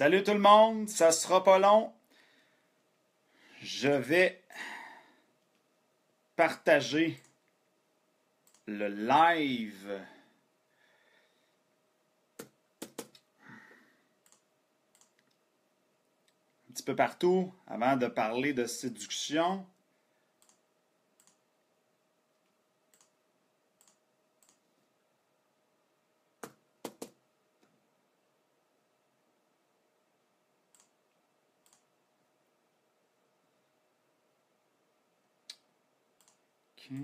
Salut tout le monde, ça sera pas long. Je vais partager le live un petit peu partout avant de parler de séduction. OK.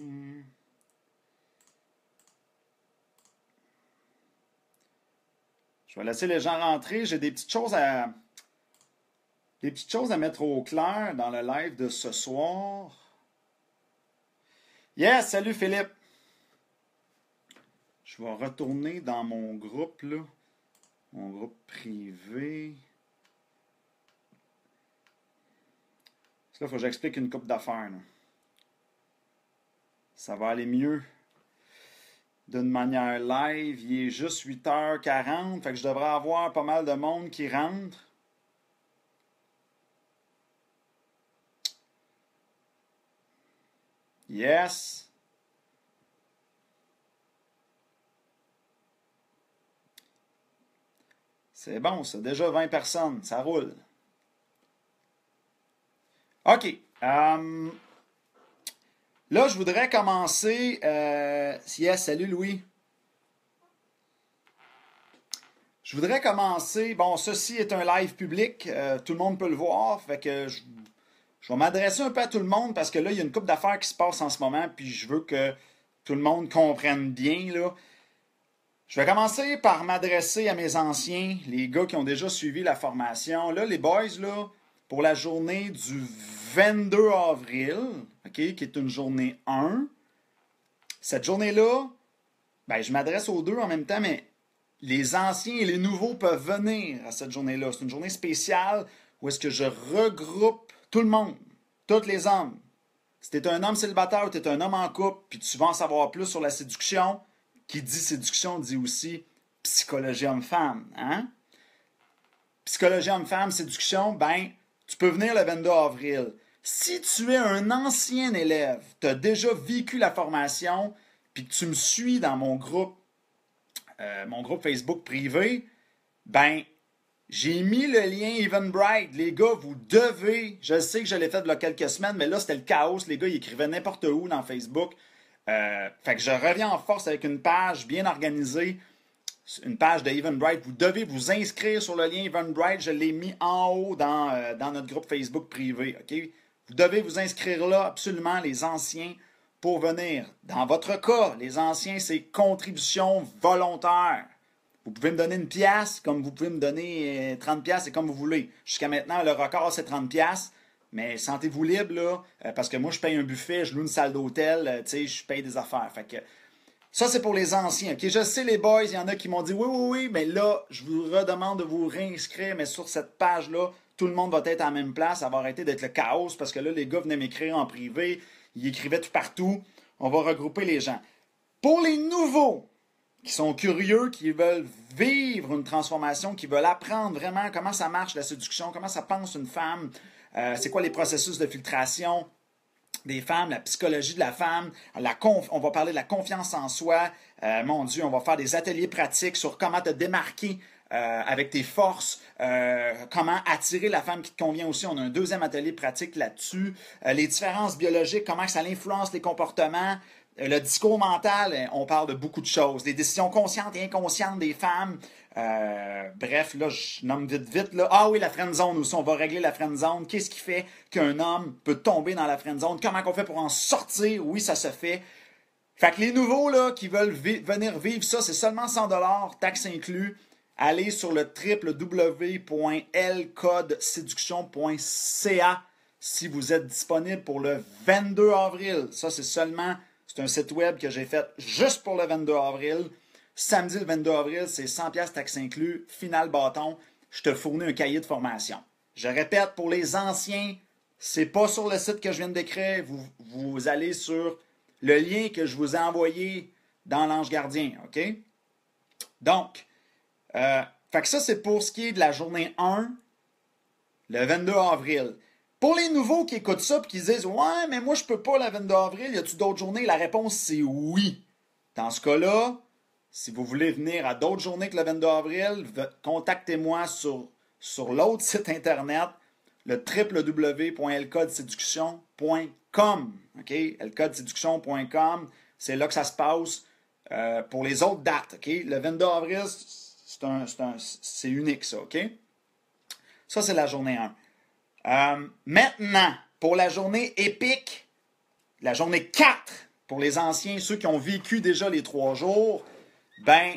Je vais laisser les gens rentrer. J'ai des petites choses à mettre au clair dans le live de ce soir. Yes, salut Philippe. Je vais retourner dans mon groupe, là. Mon groupe privé. Parce que là, il faut que j'explique une couple d'affaires, là. Ça va aller mieux d'une manière live. Il est juste 8h40, fait que je devrais avoir pas mal de monde qui rentre. Yes. C'est bon, ça. Déjà 20 personnes. Ça roule. OK. Là, je voudrais commencer. Yes, salut Louis. Je voudrais commencer. Bon, ceci est un live public. Tout le monde peut le voir. Fait que je vais m'adresser un peu à tout le monde parce que là, il y a une couple d'affaires qui se passent en ce moment. Puis je veux que tout le monde comprenne bien, là. Je vais commencer par m'adresser à mes anciens, les gars qui ont déjà suivi la formation. Là, les boys, là, pour la journée du 22 avril, OK, qui est une journée 1, cette journée-là, ben, je m'adresse aux deux en même temps, mais les anciens et les nouveaux peuvent venir à cette journée-là. C'est une journée spéciale où est-ce que je regroupe tout le monde, tous les hommes. Si tu es un homme célibataire ou tu es un homme en couple, puis tu vas en savoir plus sur la séduction, qui dit séduction dit aussi psychologie homme-femme. Hein? Psychologie homme-femme, séduction, ben, tu peux venir le 22 avril. Si tu es un ancien élève, tu as déjà vécu la formation, puis que tu me suis dans mon groupe Facebook privé, ben, j'ai mis le lien Eventbrite. Les gars, vous devez, je sais que je l'ai fait il y a quelques semaines, mais là, c'était le chaos. Les gars, ils écrivaient n'importe où dans Facebook. Fait que je reviens en force avec une page bien organisée, une page de Eventbrite. Vous devez vous inscrire sur le lien Eventbrite. Je l'ai mis en haut dans notre groupe Facebook privé. Okay? Vous devez vous inscrire là, absolument, les anciens, pour venir. Dans votre cas, les anciens, c'est contribution volontaire. Vous pouvez me donner une pièce, comme vous pouvez me donner 30 pièces, c'est comme vous voulez. Jusqu'à maintenant, le record, c'est 30 pièces. Mais sentez-vous libre, là, parce que moi, je paye un buffet, je loue une salle d'hôtel, tu sais, je paye des affaires. Fait que ça, c'est pour les anciens. OK, je sais, les boys, il y en a qui m'ont dit oui, mais là, je vous redemande de vous réinscrire, mais sur cette page-là, tout le monde va être à la même place. Ça va arrêter d'être le chaos, parce que là, les gars venaient m'écrire en privé, ils écrivaient tout partout. On va regrouper les gens. Pour les nouveaux qui sont curieux, qui veulent vivre une transformation, qui veulent apprendre vraiment comment ça marche la séduction, comment ça pense une femme, c'est quoi les processus de filtration des femmes, la psychologie de la femme, on va parler de la confiance en soi. Mon Dieu, on va faire des ateliers pratiques sur comment te démarquer avec tes forces, comment attirer la femme qui te convient aussi. On a un deuxième atelier pratique là-dessus. Les différences biologiques, comment ça influence les comportements. Le discours mental, on parle de beaucoup de choses. Des décisions conscientes et inconscientes des femmes. Bref, là, je nomme vite. Là. Ah oui, la friendzone aussi. On va régler la friendzone. Qu'est-ce qui fait qu'un homme peut tomber dans la friendzone? Comment on fait pour en sortir? Oui, ça se fait. Fait que les nouveaux là, qui veulent venir vivre ça, c'est seulement 100$, taxes inclus. Allez sur le www.lcodeséduction.ca si vous êtes disponible pour le 22 avril. Ça, c'est un site web que j'ai fait juste pour le 22 avril. Samedi le 22 avril, c'est 100$ taxes inclus, final bâton. Je te fournis un cahier de formation. Je répète, pour les anciens, c'est pas sur le site que je viens de décrire. Vous allez sur le lien que je vous ai envoyé dans l'Ange Gardien. OK? Donc, Fait que ça, c'est pour ce qui est de la journée 1, le 22 avril. Pour les nouveaux qui écoutent ça et qui disent « Ouais, mais moi, je peux pas le 22 avril, y a-tu d'autres journées? » La réponse, c'est oui. Dans ce cas-là, si vous voulez venir à d'autres journées que le 22 avril, contactez-moi sur l'autre site internet, le www.lcodeséduction.com. Okay? lcodeséduction.com, c'est là que ça se passe pour les autres dates. Okay? Le 22 avril, c'est unique, ça. Okay? Ça, c'est la journée 1. Maintenant, pour la journée épique, la journée 4, pour les anciens, ceux qui ont vécu déjà les 3 jours, ben,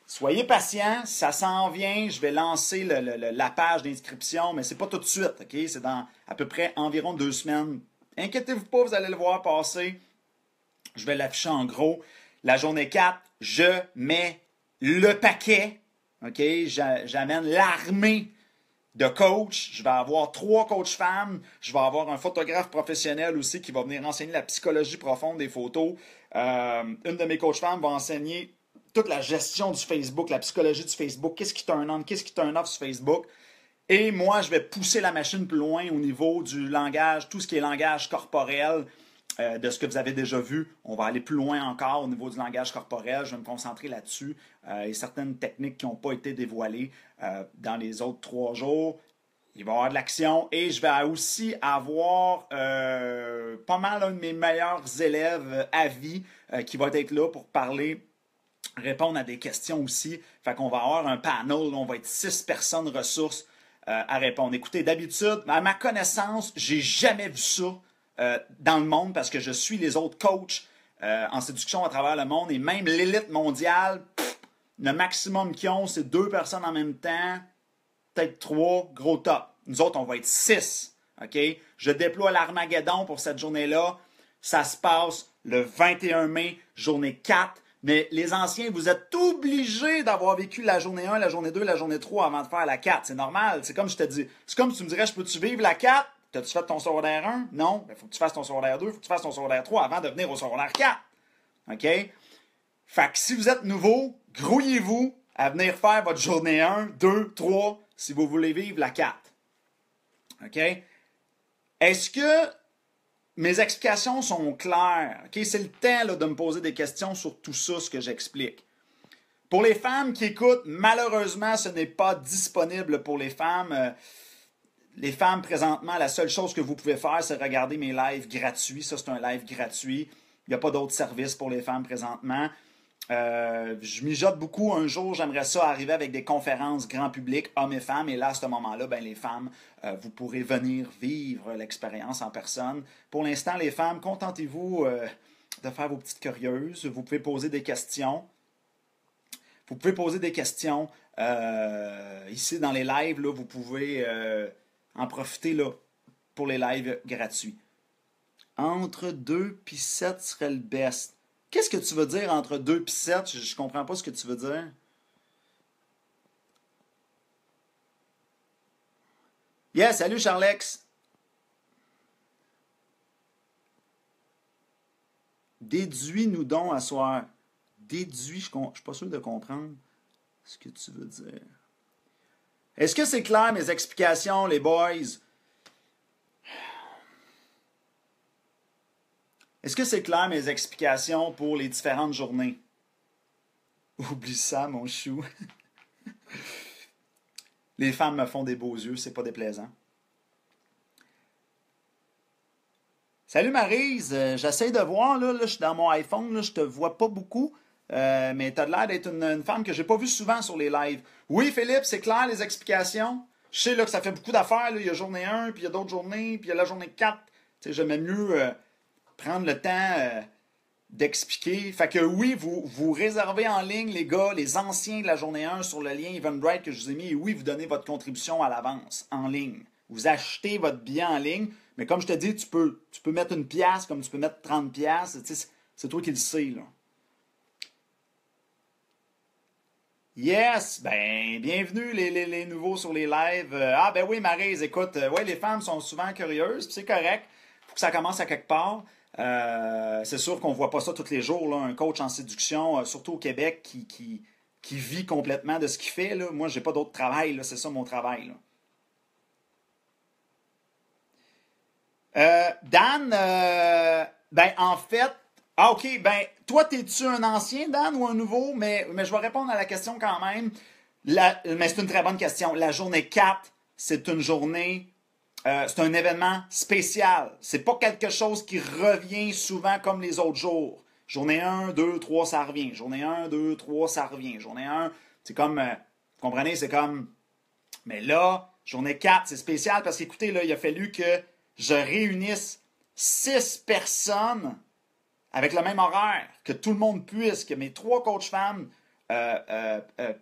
soyez patients, ça s'en vient. Je vais lancer la page d'inscription, mais c'est pas tout de suite, OK? C'est dans à peu près environ 2 semaines. Inquiétez-vous pas, vous allez le voir passer. Je vais l'afficher en gros. La journée 4, je mets le paquet, OK? J'amène l'armée de coach. Je vais avoir 3 coachs femmes. Je vais avoir un photographe professionnel aussi qui va venir enseigner la psychologie profonde des photos. Une de mes coachs femmes va enseigner toute la gestion du Facebook, la psychologie du Facebook. Qu'est-ce qui turn on, qu'est-ce qui turn off sur Facebook. Et moi, je vais pousser la machine plus loin au niveau du langage, tout ce qui est langage corporel, de ce que vous avez déjà vu. On va aller plus loin encore au niveau du langage corporel. Je vais me concentrer là-dessus. Et certaines techniques qui n'ont pas été dévoilées dans les autres 3 jours. Il va y avoir de l'action. Et je vais aussi avoir pas mal un de mes meilleurs élèves à vie qui va être là pour parler, répondre à des questions aussi. Fait qu'on va avoir un panel. On va être 6 personnes ressources à répondre. Écoutez, d'habitude, à ma connaissance, j'ai jamais vu ça dans le monde parce que je suis les autres coachs en séduction à travers le monde et même l'élite mondiale, le maximum qu'ils ont, c'est 2 personnes en même temps, peut-être 3, gros top. Nous autres, on va être 6. OK? Je déploie l'Armageddon pour cette journée-là. Ça se passe le 21 mai, journée 4. Mais les anciens, vous êtes obligés d'avoir vécu la journée 1, la journée 2, la journée 3 avant de faire la 4. C'est normal. C'est comme je te dis. C'est comme si tu me dirais, je peux-tu vivre la 4? T'as-tu fait ton secondaire 1? Non. Il faut que tu fasses ton secondaire 2, il faut que tu fasses ton secondaire 3 avant de venir au secondaire 4. OK? Fait que si vous êtes nouveau, grouillez-vous à venir faire votre journée 1, 2, 3 si vous voulez vivre la 4. OK? Est-ce que mes explications sont claires? OK? C'est le temps là, de me poser des questions sur tout ça, ce que j'explique. Pour les femmes qui écoutent, malheureusement, ce n'est pas disponible pour les femmes. Les femmes, présentement, la seule chose que vous pouvez faire, c'est regarder mes lives gratuits. Ça, c'est un live gratuit. Il n'y a pas d'autres services pour les femmes présentement. Je mijote beaucoup. Un jour, j'aimerais ça arriver avec des conférences grand public, hommes et femmes. Et là, à ce moment-là, ben, les femmes, vous pourrez venir vivre l'expérience en personne. Pour l'instant, les femmes, contentez-vous de faire vos petites curieuses. Vous pouvez poser des questions. Vous pouvez poser des questions. Ici, dans les lives, là, vous pouvez en profiter là, pour les lives gratuits. Entre 2 et 7 serait le best. Qu'est-ce que tu veux dire entre 2 et 7? Je ne comprends pas ce que tu veux dire. Yeah, salut Charlex. Déduis-nous donc à soir. Déduis, je ne suis pas sûr de comprendre ce que tu veux dire. Est-ce que c'est clair mes explications, les boys? Est-ce que c'est clair mes explications pour les différentes journées? Oublie ça, mon chou. Les femmes me font des beaux yeux, c'est pas déplaisant. Salut Maryse, j'essaie de voir, là, je suis dans mon iPhone, là, je te vois pas beaucoup, mais tu as l'air d'être une femme que j'ai pas vue souvent sur les lives. Oui, Philippe, c'est clair les explications. Je sais là, que ça fait beaucoup d'affaires, là. Il y a journée 1, puis il y a d'autres journées, puis il y a la journée 4. J'aimais mieux prendre le temps d'expliquer. Fait que oui, vous réservez en ligne, les gars, les anciens de la journée 1 sur le lien Eventbrite que je vous ai mis. Et oui, vous donnez votre contribution à l'avance, en ligne. Vous achetez votre billet en ligne. Mais comme je te dis, tu peux mettre une pièce comme tu peux mettre 30 pièces. C'est toi qui le sais, là. Yes! Ben, bienvenue les nouveaux sur les lives. Ah ben oui, Maryse, écoute, ouais, les femmes sont souvent curieuses, puis c'est correct. Faut que ça commence à quelque part. C'est sûr qu'on voit pas ça tous les jours, là, un coach en séduction, surtout au Québec, qui qui vit complètement de ce qu'il fait. Là. Moi, j'ai pas d'autre travail. Là. C'est ça mon travail. Là. Dan, ben en fait, ah ok, ben toi t'es-tu un ancien Dan ou un nouveau? Mais je vais répondre à la question quand même. Mais c'est une très bonne question. La journée 4, c'est une journée, c'est un événement spécial. C'est pas quelque chose qui revient souvent comme les autres jours. Journée 1, 2, 3, ça revient. Journée 1, 2, 3, ça revient. Journée 1, c'est comme, vous comprenez, c'est comme, mais là, journée 4, c'est spécial parce qu'écoutez, là, il a fallu que je réunisse 6 personnes avec le même horaire, que tout le monde puisse, que mes 3 coachs femmes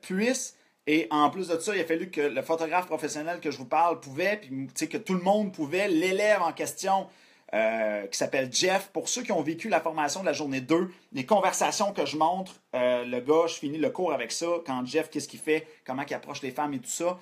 puissent. Et en plus de ça, il a fallu que le photographe professionnel que je vous parle pouvait, puis que tout le monde pouvait, l'élève en question qui s'appelle Jeff, pour ceux qui ont vécu la formation de la journée 2, les conversations que je montre, le gars, je finis le cours avec ça, quand Jeff, qu'est-ce qu'il fait, comment il approche les femmes et tout ça,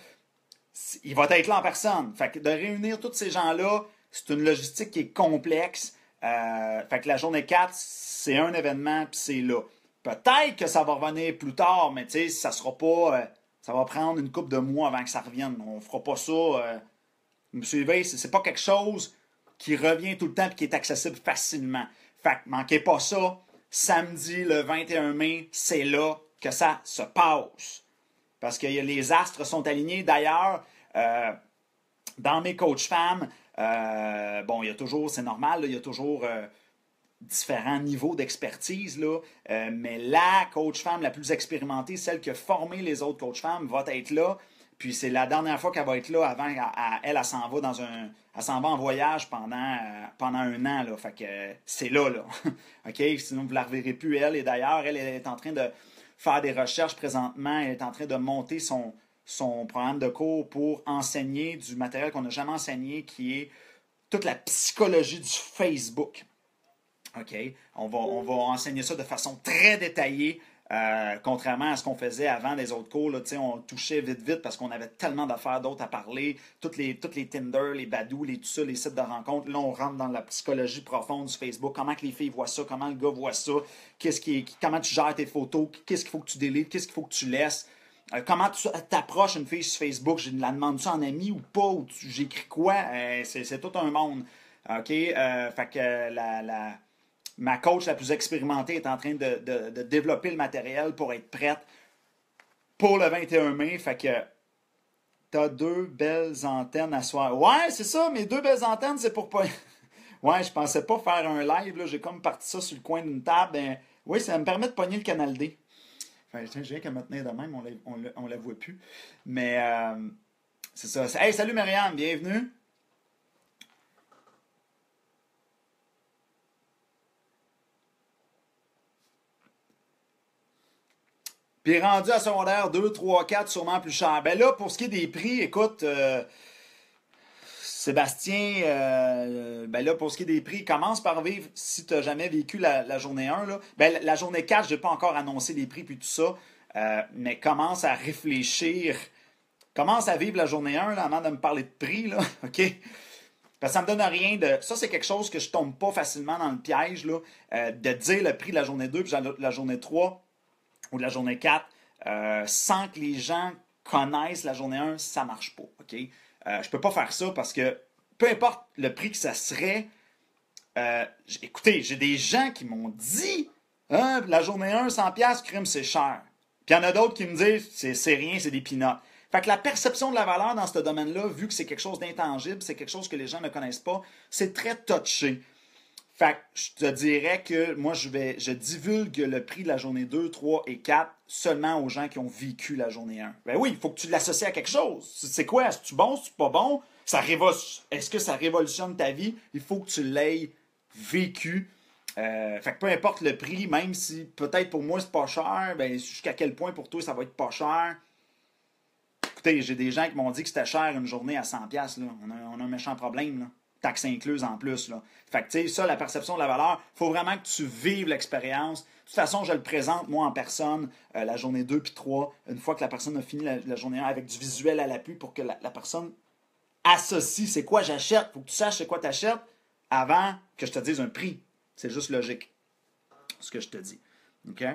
il va être là en personne. Fait que de réunir tous ces gens-là, c'est une logistique qui est complexe. Fait que la journée 4, c'est un événement, puis c'est là. Peut-être que ça va revenir plus tard, mais tu sais, ça sera pas... ça va prendre une couple de mois avant que ça revienne. On fera pas ça... vous me suivez? C'est pas quelque chose qui revient tout le temps et qui est accessible facilement. Fait que manquez pas ça. Samedi, le 21 mai, c'est là que ça se passe. Parce que les astres sont alignés. D'ailleurs, dans mes coachs femmes, bon, il y a toujours, c'est normal, là, il y a toujours différents niveaux d'expertise, là, mais la coach femme la plus expérimentée, celle qui a formé les autres coachs femmes, va être là. Puis c'est la dernière fois qu'elle va être là avant elle s'en va elle s'en va en voyage pendant un an, là. Fait que c'est là. OK? Sinon, vous ne la reverrez plus, elle. Et d'ailleurs, elle est en train de faire des recherches présentement. Elle est en train de monter son programme de cours pour enseigner du matériel qu'on n'a jamais enseigné, qui est toute la psychologie du Facebook. OK? On va enseigner ça de façon très détaillée, contrairement à ce qu'on faisait avant des autres cours. Là, on touchait vite parce qu'on avait tellement d'affaires d'autres à parler. Toutes les Tinder, les Badoo, tout ça, les sites de rencontres. Là, on rentre dans la psychologie profonde du Facebook. Comment que les filles voient ça? Comment le gars voit ça? Comment tu gères tes photos? Qu'est-ce qu'il faut que tu délites? Qu'est-ce qu'il faut que tu laisses? Comment tu t'approches une fille sur Facebook? Je la demande-tu en ami ou pas? Ou j'écris quoi? C'est tout un monde. OK? Fait que ma coach la plus expérimentée est en train de développer le matériel pour être prête pour le 21 mai. Fait que t'as 2 belles antennes à soir. Ouais, c'est ça, mes 2 belles antennes, c'est pour pas... Ouais, je pensais pas faire un live, là. J'ai comme parti ça sur le coin d'une table. Ben, oui, ça me permet de pogner le canal D. Enfin, je viens qu'à me tenir de même, on la voit plus. Mais c'est ça. Hey, salut Myriam, bienvenue. Puis rendu à secondaire 2, 3, 4, sûrement plus cher. Ben là, pour ce qui est des prix, écoute, Sébastien, ben là, pour ce qui est des prix, commence par vivre, si tu n'as jamais vécu la journée 1, là, ben la journée 4, je n'ai pas encore annoncé les prix puis tout ça, mais commence à réfléchir, commence à vivre la journée 1 là, avant de me parler de prix, là, OK? Parce que ça me donne rien de... Ça, c'est quelque chose que je tombe pas facilement dans le piège, là, de dire le prix de la journée 2 puis la journée 3 ou de la journée 4, sans que les gens connaissent la journée 1, ça ne marche pas. OK? Je peux pas faire ça parce que peu importe le prix que ça serait, écoutez, j'ai des gens qui m'ont dit hein, la journée 1, 100$, crime, c'est cher. Puis il y en a d'autres qui me disent c'est rien, c'est des peanuts. Fait que la perception de la valeur dans ce domaine-là, vu que c'est quelque chose d'intangible, c'est quelque chose que les gens ne connaissent pas, c'est très touché. Fait que je te dirais que moi, je divulgue le prix de la journée 2, 3 et 4 seulement aux gens qui ont vécu la journée 1. Ben oui, il faut que tu l'associes à quelque chose. C'est quoi? Est-ce que tu bon? Est-ce que tu pas bon? Est-ce que ça révolutionne ta vie? Il faut que tu l'aies vécu. Fait que peu importe le prix, même si peut-être pour moi c'est pas cher, ben jusqu'à quel point pour toi ça va être pas cher? Écoutez, j'ai des gens qui m'ont dit que c'était cher une journée à 100$. Là. On a un méchant problème. Là. Taxes incluses en plus. Là. Fait que, tu sais, ça, la perception de la valeur, il faut vraiment que tu vives l'expérience. De toute façon, je le présente, moi, en personne, la journée 2 puis 3, une fois que la personne a fini la journée 1 avec du visuel à l'appui pour que la personne associe c'est quoi j'achète. Il faut que tu saches c'est quoi tu achètes avant que je te dise un prix. C'est juste logique, ce que je te dis. OK?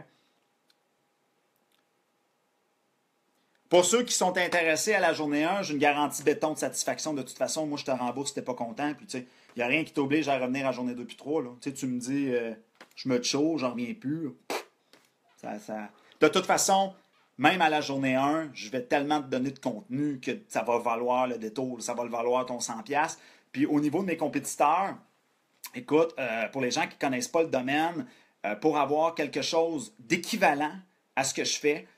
Pour ceux qui sont intéressés à la journée 1, j'ai une garantie béton de satisfaction. De toute façon, moi, je te rembourse si t'es pas content. Puis, tu sais, il n'y a rien qui t'oblige à revenir à la journée 2 puis 3. Là. Tu sais, tu me dis, je me chaud, j'en reviens plus. Ça... De toute façon, même à la journée 1, je vais tellement te donner de contenu que ça va valoir le détour. Ça va le valoir ton 100$. Puis, au niveau de mes compétiteurs, écoute, pour les gens qui ne connaissent pas le domaine, pour avoir quelque chose d'équivalent à ce que je fais,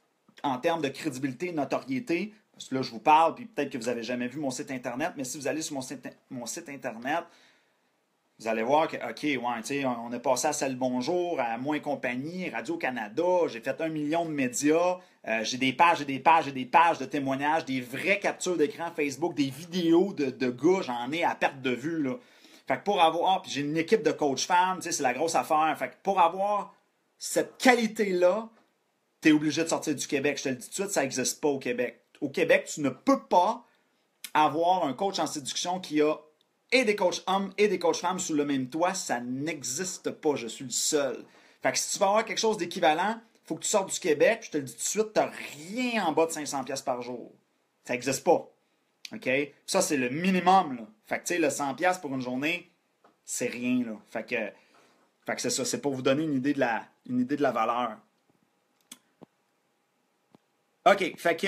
en termes de crédibilité et notoriété, parce que là, je vous parle, puis peut-être que vous n'avez jamais vu mon site Internet, mais si vous allez sur mon site Internet, vous allez voir que, OK, ouais, tu sais, on est passé à Salut Bonjour, à Moins Compagnie, Radio-Canada, j'ai fait 1 million de médias, j'ai des pages et des pages et des pages de témoignages, des vraies captures d'écran Facebook, des vidéos de gars, j'en ai à perte de vue, là. Fait que pour avoir, puis j'ai une équipe de coach femmes, tu sais, c'est la grosse affaire. Fait que pour avoir cette qualité-là, tu es obligé de sortir du Québec. Je te le dis tout de suite, ça n'existe pas au Québec. Au Québec, tu ne peux pas avoir un coach en séduction qui a et des coachs hommes et des coachs femmes sous le même toit. Ça n'existe pas. Je suis le seul. Fait que si tu veux avoir quelque chose d'équivalent, il faut que tu sortes du Québec. Je te le dis tout de suite, tu n'as rien en bas de 500$ par jour. Ça n'existe pas. OK? Ça, c'est le minimum, là. Fait que, tu sais, le 100$ pour une journée, c'est rien, là. Fait que c'est ça. C'est pour vous donner une idée de la valeur. OK, fait que...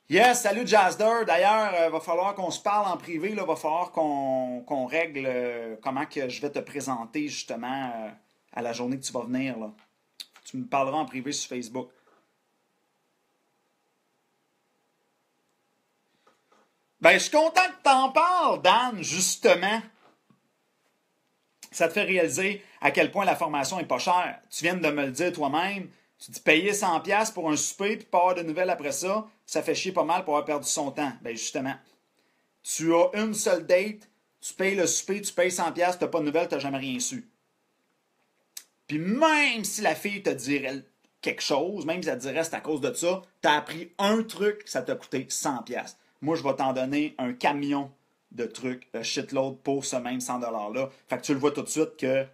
Yes, salut Jazzer. D'ailleurs, va falloir qu'on se parle en privé. Il va falloir qu'on règle comment que je vais te présenter justement à la journée que tu vas venir. Là. Tu me parleras en privé sur Facebook. Ben, je suis content que tu en parles, Dan, justement. Ça te fait réaliser à quel point la formation est pas chère. Tu viens de me le dire toi-même. Tu dis payer 100$ pour un souper puis pas avoir de nouvelles après ça, ça fait chier pas mal pour avoir perdu son temps. Ben justement, tu as une seule date, tu payes le souper, tu payes 100$, tu n'as pas de nouvelles, tu n'as jamais rien su. Puis même si la fille te dirait quelque chose, même si elle te dirait c'est à cause de ça, tu as appris un truc, ça t'a coûté 100$. Moi, je vais t'en donner un camion de trucs, shitload pour ce même 100$-là. Fait que tu le vois tout de suite que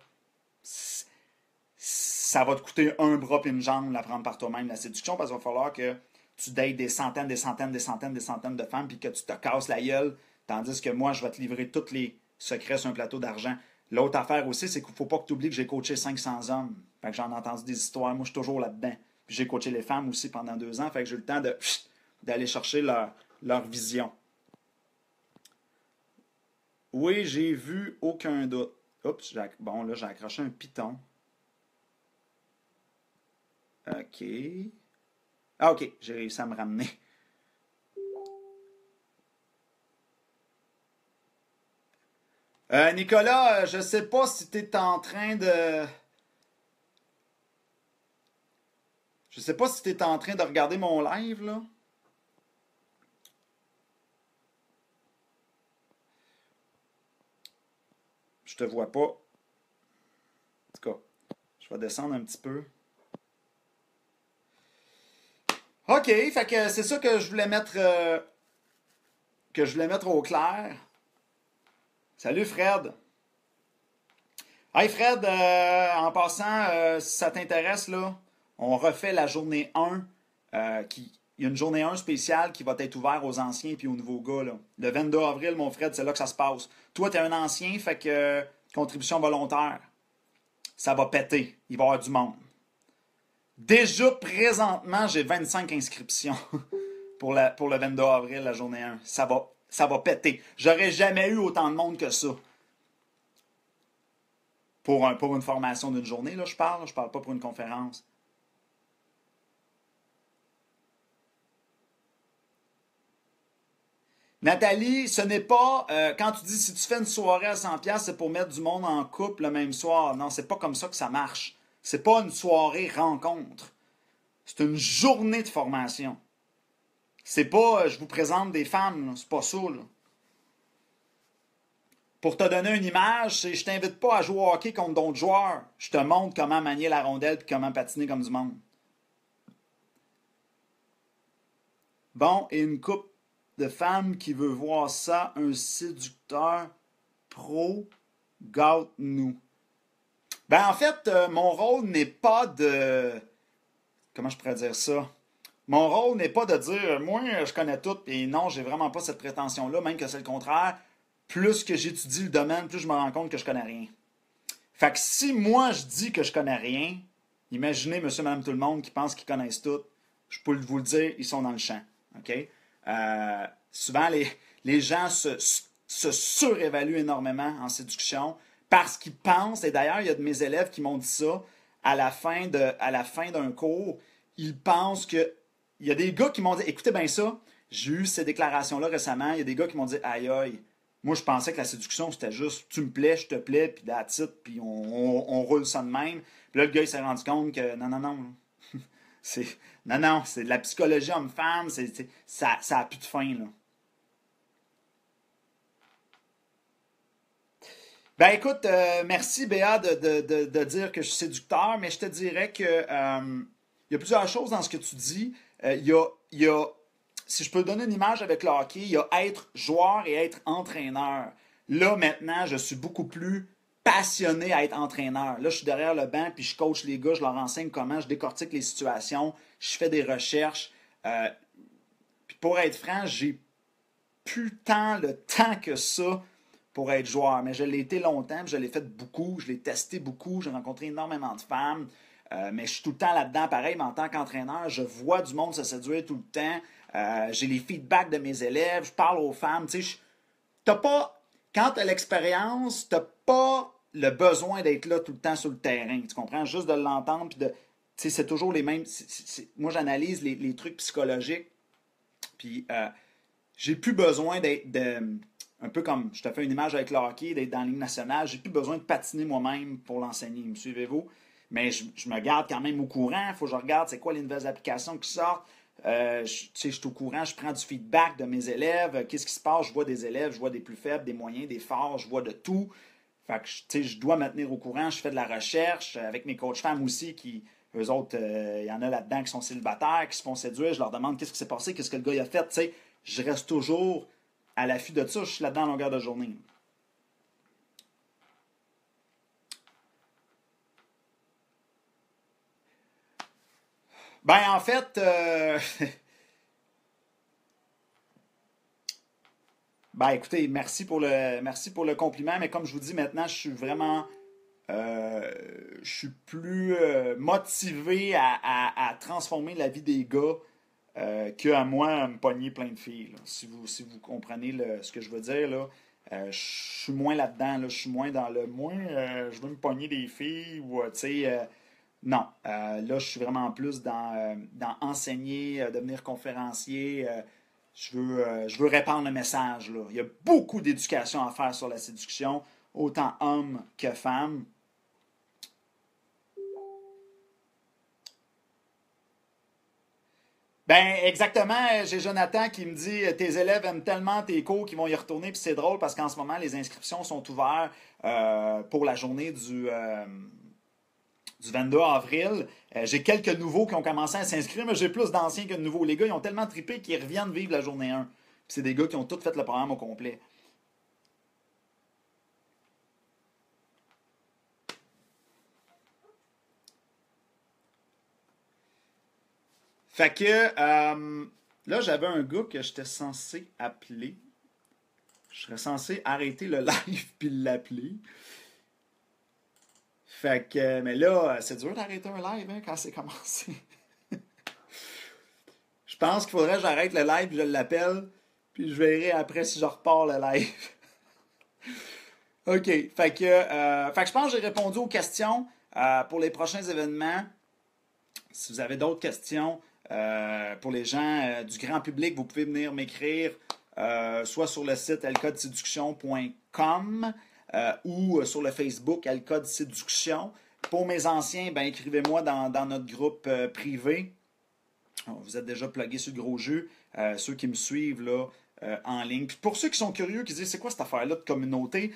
ça va te coûter un bras et une jambe l'apprendre par toi-même, la séduction, parce qu'il va falloir que tu dates des centaines de femmes puis que tu te casses la gueule, tandis que moi, je vais te livrer tous les secrets sur un plateau d'argent. L'autre affaire aussi, c'est qu'il ne faut pas que tu oublies que j'ai coaché 500 hommes. Fait que j'en ai entendu des histoires. Moi, je suis toujours là-dedans. Puis j'ai coaché les femmes aussi pendant 2 ans. Fait que j'ai eu le temps d'aller chercher leur vision. Oui, j'ai vu, aucun doute. Oups, bon, là, j'ai accroché un piton. OK. Ah, OK, j'ai réussi à me ramener. Nicolas, je sais pas si tu es en train de... Je sais pas si tu es en train de regarder mon live, là. Je te vois pas. En tout cas, je vais descendre un petit peu. OK, fait que c'est ça que je voulais mettre au clair. Salut Fred. Hey Fred, en passant, si ça t'intéresse, là, on refait la journée 1. Il y a une journée 1 spéciale qui va être ouverte aux anciens et aux nouveaux gars. Là. Le 22 avril, mon Fred, c'est là que ça se passe. Toi, t'es un ancien, fait que contribution volontaire. Ça va péter. Il va y avoir du monde. Déjà, présentement, j'ai 25 inscriptions pour le 22 avril, la journée 1. Ça va péter. J'aurais jamais eu autant de monde que ça. Pour une formation d'une journée, là, je parle pas pour une conférence. Nathalie, ce n'est pas, quand tu dis si tu fais une soirée à 100$, c'est pour mettre du monde en couple le même soir. Non, c'est pas comme ça que ça marche. C'est pas une soirée rencontre. C'est une journée de formation. C'est pas, je vous présente des femmes, là. C'est pas ça, là. Pour te donner une image, c'est je t'invite pas à jouer au hockey contre d'autres joueurs. Je te montre comment manier la rondelle et comment patiner comme du monde. Bon, et une couple de femmes qui veut voir ça, un séducteur pro, gâte-nous. Ben en fait, mon rôle n'est pas de comment je pourrais dire ça? Mon rôle n'est pas de dire, moi, je connais tout, et non, j'ai vraiment pas cette prétention-là, même que c'est le contraire. Plus que j'étudie le domaine, plus je me rends compte que je connais rien. Fait que si moi, je dis que je connais rien, imaginez monsieur, madame, tout le monde qui pense qu'ils connaissent tout, je peux vous le dire, ils sont dans le champ. OK? Souvent, les gens se surévaluent énormément en séduction parce qu'ils pensent, et d'ailleurs, il y a de mes élèves qui m'ont dit ça, à la fin d'un cours, ils pensent que. Il y a des gars qui m'ont dit, écoutez bien ça, j'ai eu ces déclarations-là récemment, il y a des gars qui m'ont dit, aïe aïe, moi je pensais que la séduction c'était juste, tu me plais, je te plais, puis that's it, puis on roule ça de même. Puis là, le gars il s'est rendu compte que non, non, non, c'est, non, non, c'est de la psychologie homme-femme, ça a plus de fin, là. Ben écoute, merci Béa de dire que je suis séducteur, mais je te dirais que il y a plusieurs choses dans ce que tu dis. Il y a, si je peux donner une image avec le hockey, il y a être joueur et être entraîneur. Là, maintenant, je suis beaucoup plus passionné à être entraîneur. Là, je suis derrière le banc, puis je coach les gars, je leur enseigne comment, je décortique les situations, je fais des recherches. Puis pour être franc, j'ai plus tant le temps que ça pour être joueur. Mais je l'ai été longtemps, je l'ai fait beaucoup, je l'ai testé beaucoup, j'ai rencontré énormément de femmes. Mais je suis tout le temps là-dedans, pareil, mais en tant qu'entraîneur, je vois du monde se séduire tout le temps. J'ai les feedbacks de mes élèves, je parle aux femmes. Tu sais, t'as pas, quand tu as l'expérience, tu n'as pas le besoin d'être là tout le temps sur le terrain. Tu comprends? Juste de l'entendre, puis de. Tu sais, c'est toujours les mêmes. Moi, j'analyse les trucs psychologiques, puis j'ai plus besoin d'être. Un peu comme je te fais une image avec le hockey, d'être dans la Ligue nationale, j'ai plus besoin de patiner moi-même pour l'enseigner. Me suivez-vous? Mais je me garde quand même au courant. Il faut que je regarde c'est quoi les nouvelles applications qui sortent. Je suis au courant, je prends du feedback de mes élèves. Qu'est-ce qui se passe? Je vois des élèves, je vois des plus faibles, des moyens, des forts, je vois de tout. Fait que je dois me tenir au courant. Je fais de la recherche avec mes coachs femmes aussi qui, eux autres, il y en a là-dedans qui sont célibataires, qui se font séduire. Je leur demande qu'est-ce qui s'est passé, qu'est-ce que le gars a fait. T'sais, je reste toujours à l'affût de ça. Je suis là-dedans à longueur de journée. Ben, en fait, ben, écoutez, merci pour le compliment, mais comme je vous dis maintenant, je suis vraiment, je suis plus motivé à transformer la vie des gars qu'à moi à me pogner plein de filles. Là. Si vous comprenez ce que je veux dire, là, je suis moins là-dedans, là, je suis moins dans le moins, je veux me pogner des filles ou, tu sais, non, là, je suis vraiment plus dans enseigner, devenir conférencier. Je veux répandre le message. Là. Il y a beaucoup d'éducation à faire sur la séduction, autant hommes que femmes. Ben, exactement. J'ai Jonathan qui me dit tes élèves aiment tellement tes cours qu'ils vont y retourner. Puis c'est drôle parce qu'en ce moment, les inscriptions sont ouvertes pour la journée du 22 avril. J'ai quelques nouveaux qui ont commencé à s'inscrire, mais j'ai plus d'anciens que de nouveaux. Les gars, ils ont tellement trippé qu'ils reviennent vivre la journée 1. Puis c'est des gars qui ont tous fait le programme au complet. Fait que là, j'avais un gars que j'étais censé appeler. Je serais censé arrêter le live puis l'appeler. Fait que, mais là, c'est dur d'arrêter un live hein, quand c'est commencé. Je pense qu'il faudrait que j'arrête le live, je l'appelle, puis je verrai après si je repars le live. OK. Fait que je pense que j'ai répondu aux questions pour les prochains événements. Si vous avez d'autres questions pour les gens du grand public, vous pouvez venir m'écrire soit sur le site elcodeséduction.com ou sur le Facebook Elcode Séduction. Pour mes anciens, ben, écrivez-moi dans notre groupe privé. Vous êtes déjà plugués sur le gros jeu. Ceux qui me suivent là, en ligne. Puis pour ceux qui sont curieux, qui disent c'est quoi cette affaire-là de communauté,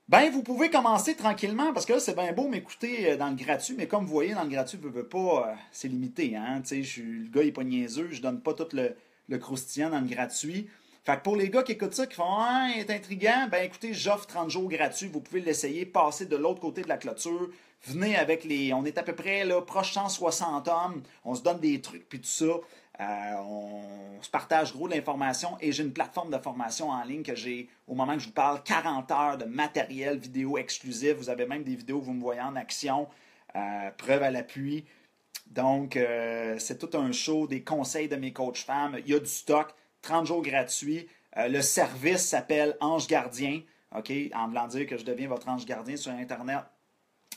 ben vous pouvez commencer tranquillement parce que là, c'est bien beau m'écouter dans le gratuit, mais comme vous voyez, dans le gratuit, veux pas, c'est limité. Hein? Le gars il est pas niaiseux, je donne pas tout le croustillant dans le gratuit. Fait que pour les gars qui écoutent ça, qui font ah, il est intriguant, ben écoutez, j'offre 30 jours gratuits, vous pouvez l'essayer, passer de l'autre côté de la clôture, venez avec les. On est à peu près là, proche 160 hommes, on se donne des trucs puis tout ça. On se partage gros de l'information et j'ai une plateforme de formation en ligne que j'ai, au moment que je vous parle, 40 heures de matériel vidéo exclusif. Vous avez même des vidéos où vous me voyez en action, preuve à l'appui. Donc, c'est tout un show, des conseils de mes coachs femmes. Il y a du stock, 30 jours gratuits. Le service s'appelle Ange Gardien. OK? En voulant dire que je deviens votre ange gardien sur Internet.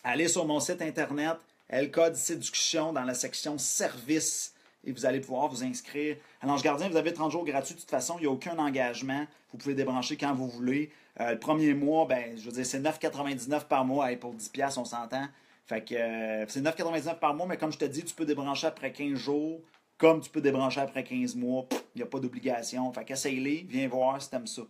Allez sur mon site Internet, L-Code Séduction, dans la section Service. Et vous allez pouvoir vous inscrire. À l'Ange Gardien, vous avez 30 jours gratuits. De toute façon, il n'y a aucun engagement. Vous pouvez débrancher quand vous voulez. Le premier mois, ben, je veux dire, c'est 9,99 par mois. Pour 10$, on s'entend. Fait que c'est 9,99 par mois, mais comme je te dis, tu peux débrancher après 15 jours, comme tu peux débrancher après 15 mois. Il n'y a pas d'obligation. Fait qu'essaye-les, viens voir si t'aimes ça.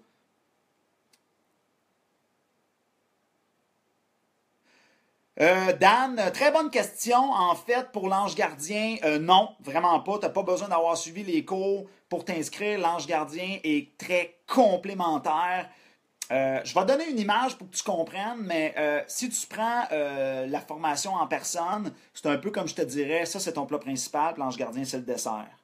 Dan, très bonne question. En fait, pour l'ange gardien, non, vraiment pas. Tu n'as pas besoin d'avoir suivi les cours pour t'inscrire. L'ange gardien est très complémentaire. Je vais donner une image pour que tu comprennes, mais si tu prends la formation en personne, c'est un peu comme je te dirais, ça c'est ton plat principal, puis l'ange gardien c'est le dessert.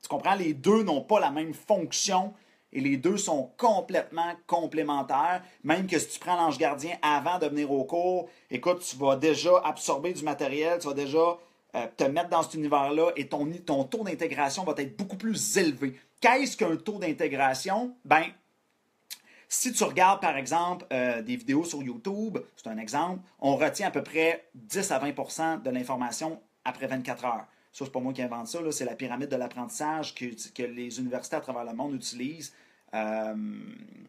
Tu comprends? Les deux n'ont pas la même fonction et les deux sont complètement complémentaires. Même que si tu prends l'ange gardien avant de venir au cours, écoute, tu vas déjà absorber du matériel, tu vas déjà te mettre dans cet univers-là et ton taux d'intégration va être beaucoup plus élevé. Qu'est-ce qu'un taux d'intégration? Ben, si tu regardes, par exemple, des vidéos sur YouTube, c'est un exemple, on retient à peu près 10 à 20 de l'information après 24 heures. Ça, c'est pas moi qui invente ça, c'est la pyramide de l'apprentissage que les universités à travers le monde utilisent.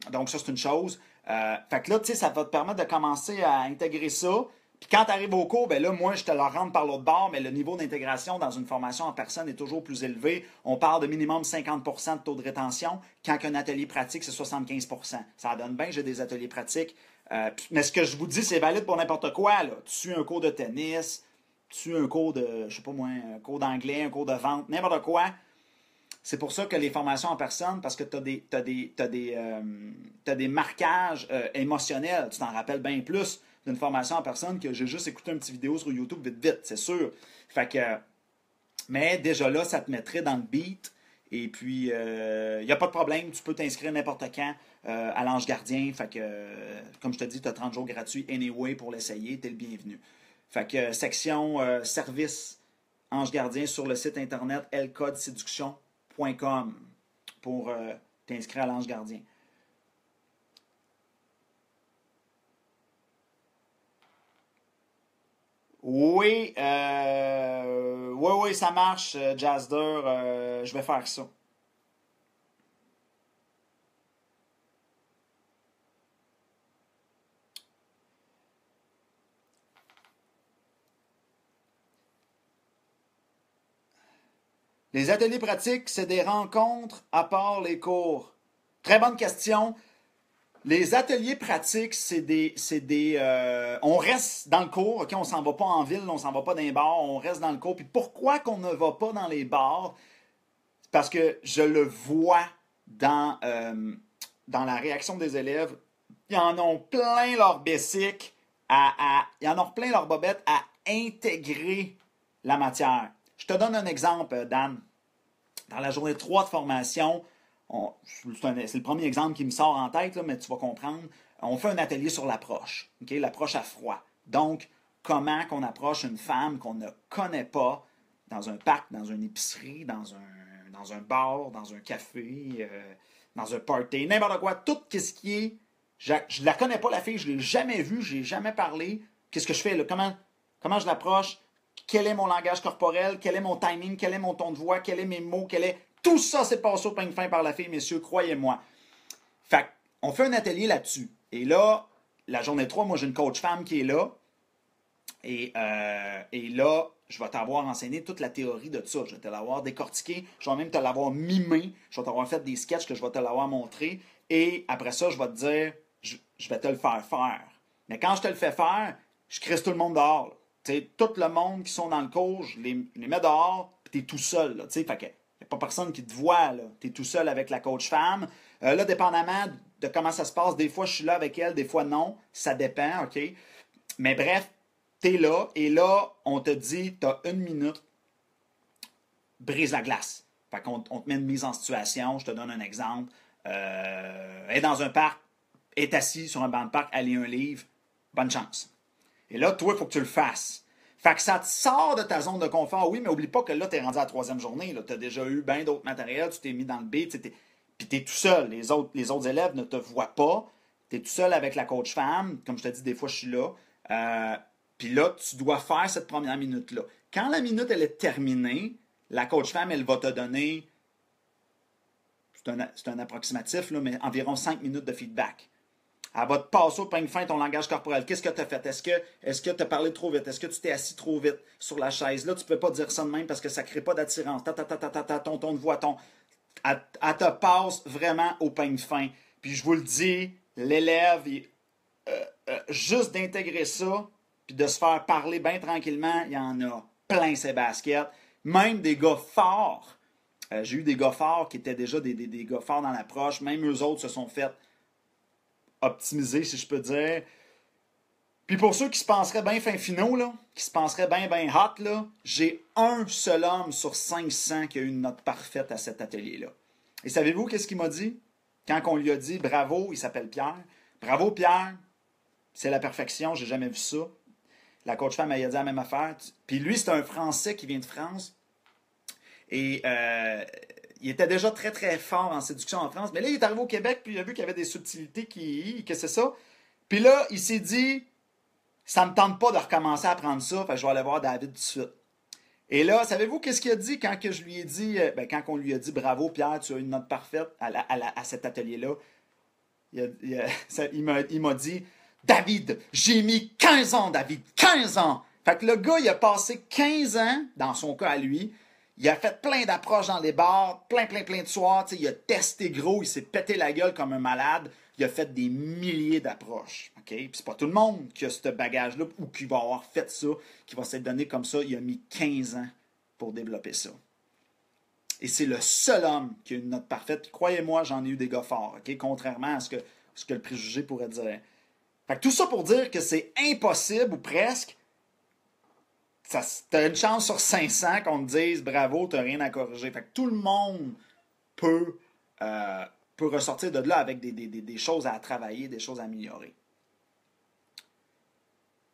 Donc, ça, c'est une chose. Fait que là, tu sais, ça va te permettre de commencer à intégrer ça. Puis quand tu arrives au cours, ben là, moi, je te le rentre par l'autre bord, mais le niveau d'intégration dans une formation en personne est toujours plus élevé. On parle de minimum 50 de taux de rétention, quand un atelier pratique, c'est 75 Ça donne bien, j'ai des ateliers pratiques. Mais ce que je vous dis, c'est valide pour n'importe quoi. Là. Tu suis un cours de tennis, tu suis un cours de, je sais pas moi, un cours d'anglais, un cours de vente, n'importe quoi. C'est pour ça que les formations en personne, parce que tu as des marquages émotionnels. Tu t'en rappelles bien plus d'une formation en personne que j'ai juste écouté une petite vidéo sur YouTube vite, c'est sûr. Fait que, mais déjà là, ça te mettrait dans le beat. Et puis, il n'y a pas de problème, tu peux t'inscrire n'importe quand à l'Ange Gardien. Fait que, comme je te dis, tu as 30 jours gratuits anyway pour l'essayer, tu es le bienvenu. Fait que, section service Ange Gardien sur le site internet lcodeséduction.com pour t'inscrire à l'Ange Gardien. Oui, oui, ça marche, Jazzer. Je vais faire ça. Les ateliers pratiques, c'est des rencontres à part les cours. Très bonne question. Les ateliers pratiques, on reste dans le cours, ok? On s'en va pas en ville, on s'en va pas dans les bars, on reste dans le cours. Puis pourquoi qu'on ne va pas dans les bars? Parce que je le vois dans la réaction des élèves. Ils en ont plein leur bessic, ils en ont plein leur bobette à intégrer la matière. Je te donne un exemple, Dan. Dans la journée 3 de formation, c'est le premier exemple qui me sort en tête, là, mais tu vas comprendre. On fait un atelier sur l'approche, okay? L'approche à froid. Donc, comment qu'on approche une femme qu'on ne connaît pas dans un parc, dans une épicerie, dans un bar, dans un café, dans un party, n'importe quoi. Tout ce qui est... Je ne la connais pas, la fille, je ne l'ai jamais vue, je n'ai jamais parlé. Qu'est-ce que je fais là? Comment je l'approche? Quel est mon langage corporel? Quel est mon timing? Quel est mon ton de voix? Quel est mes mots? Tout ça, c'est passé au peigne fin par la fille, messieurs, croyez-moi. Fait on fait un atelier là-dessus. Et là, la journée 3, moi, j'ai une coach femme qui est là. Et là, je vais t'avoir enseigné toute la théorie de ça. Je vais te l'avoir décortiqué. Je vais même te l'avoir mimé. Je vais t'avoir fait des sketchs que je vais te l'avoir montré. Et après ça, je vais te dire, je vais te le faire faire. Mais quand je te le fais faire, je crisse tout le monde dehors. Tout le monde qui sont dans le cours, je les mets dehors, puis t'es tout seul. Fait que, y a n'y a pas personne qui te voit, là. Tu es tout seul avec la coach femme. Là, dépendamment de comment ça se passe, des fois, je suis là avec elle, des fois, non. Ça dépend, OK? Mais bref, tu es là, et là, on te dit, tu as 1 minute, brise la glace. Fait qu'on on te met une mise en situation. Je te donne un exemple. Elle est dans un parc, est assis sur un banc de parc, elle lit un livre. Bonne chance. Et là, toi, il faut que tu le fasses. Fait que ça te sort de ta zone de confort, oui, mais oublie pas que là, tu es rendu à la 3e journée. Tu as déjà eu bien d'autres matériels, tu t'es mis dans le B, puis tu es tout seul. Les autres élèves ne te voient pas. Tu es tout seul avec la coach femme. Comme je te dis, des fois, je suis là. Puis là, tu dois faire cette première minute-là. Quand la minute, elle est terminée, la coach femme, elle va te donner, c'est un approximatif, là, mais environ 5 minutes de feedback. Elle va te passer au peigne fin ton langage corporel. Qu'est-ce que tu as fait? Est-ce que tu as parlé trop vite? Est-ce que tu t'es assis trop vite sur la chaise? Là, tu ne peux pas dire ça de même parce que ça ne crée pas d'attirance. Ton ton de voix, elle te passe vraiment au peigne fin. Puis je vous le dis, l'élève, juste d'intégrer ça, puis de se faire parler bien tranquillement, il y en a plein ses baskets. Même des gars forts. J'ai eu des gars forts qui étaient déjà des gars forts dans l'approche. Même eux autres se sont fait optimiser, si je peux dire. Puis pour ceux qui se penseraient bien fin finaux, là, qui se penseraient bien hot, là, j'ai un seul homme sur 500 qui a eu une note parfaite à cet atelier-là. Et savez-vous qu'est-ce qu'il m'a dit? Quand on lui a dit « Bravo », il s'appelle Pierre. « Bravo Pierre, c'est la perfection, j'ai jamais vu ça. » La coach femme, elle a dit la même affaire. Puis lui, c'est un Français qui vient de France. Et il était déjà très, très fort en séduction en France. Mais là, il est arrivé au Québec, puis il a vu qu'il y avait des subtilités que c'est ça. Puis là, il s'est dit, ça ne me tente pas de recommencer à apprendre ça, fait que je vais aller voir David tout de suite. Et là, savez-vous qu'est-ce qu'il a dit quand que je lui ai dit, quand on lui a dit, bravo Pierre, tu as une note parfaite à cet atelier-là? Il m'a dit, David, j'ai mis 15 ans, David, 15 ans! Fait que le gars, il a passé 15 ans, dans son cas à lui, il a fait plein d'approches dans les bars, plein de soirs, il a testé gros, il s'est pété la gueule comme un malade, il a fait des milliers d'approches, ok? Puis c'est pas tout le monde qui a ce bagage-là ou qui va avoir fait ça, qui va s'être donné comme ça, il a mis 15 ans pour développer ça. Et c'est le seul homme qui a une note parfaite, puis croyez-moi, j'en ai eu des gars forts, ok? Contrairement à ce que le préjugé pourrait dire. Fait que tout ça pour dire que c'est impossible, ou presque, t'as une chance sur 500 qu'on te dise bravo, t'as rien à corriger. Fait que tout le monde peut ressortir de là avec des choses à travailler, des choses à améliorer.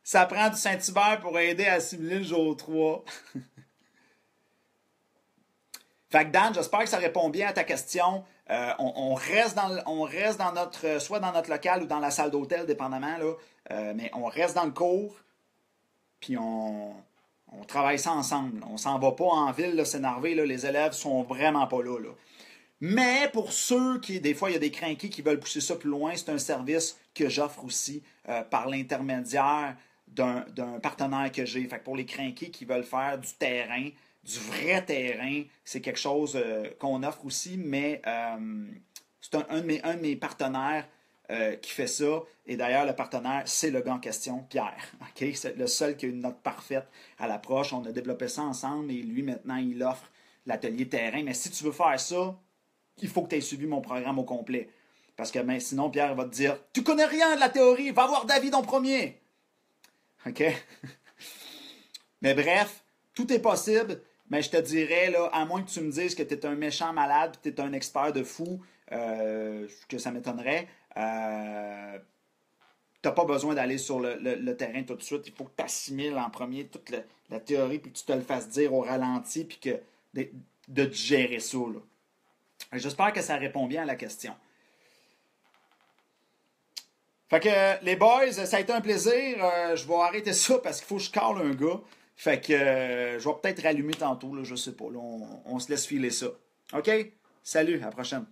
Ça prend du Saint-Hubert pour aider à assimiler le jour 3. Fait que Dan, j'espère que ça répond bien à ta question. On reste dans notre, soit dans notre local ou dans la salle d'hôtel, dépendamment, là. Mais on reste dans le cours, puis on travaille ça ensemble. On s'en va pas en ville là, s'énerver. Là, les élèves sont vraiment pas là. Mais pour ceux qui, des fois, il y a des crinqués qui veulent pousser ça plus loin, c'est un service que j'offre aussi par l'intermédiaire d'un partenaire que j'ai. Fait que pour les crinqués qui veulent faire du terrain, du vrai terrain, c'est quelque chose qu'on offre aussi, mais c'est un de mes partenaires qui fait ça. Et d'ailleurs, le partenaire, c'est le gars en question, Pierre. Okay? C'est le seul qui a une note parfaite à l'approche. On a développé ça ensemble et lui, maintenant, il offre l'atelier terrain. Mais si tu veux faire ça, il faut que tu aies suivi mon programme au complet. Parce que sinon, Pierre va te dire « Tu connais rien de la théorie, va voir David en premier! » OK? Mais bref, tout est possible. Mais je te dirais, là, à moins que tu me dises que tu es un méchant malade et que tu es un expert de fou, que ça m'étonnerait, tu n'as pas besoin d'aller sur le terrain tout de suite. Il faut que tu assimiles en premier toute la théorie puis que tu te le fasses dire au ralenti puis que de digérer ça. Là. J'espère que ça répond bien à la question. Fait que les boys, ça a été un plaisir. Je vais arrêter ça parce qu'il faut que je cale un gars. Fait que je vais peut-être rallumer tantôt, là, je sais pas. Là, on se laisse filer ça. OK? Salut, à la prochaine.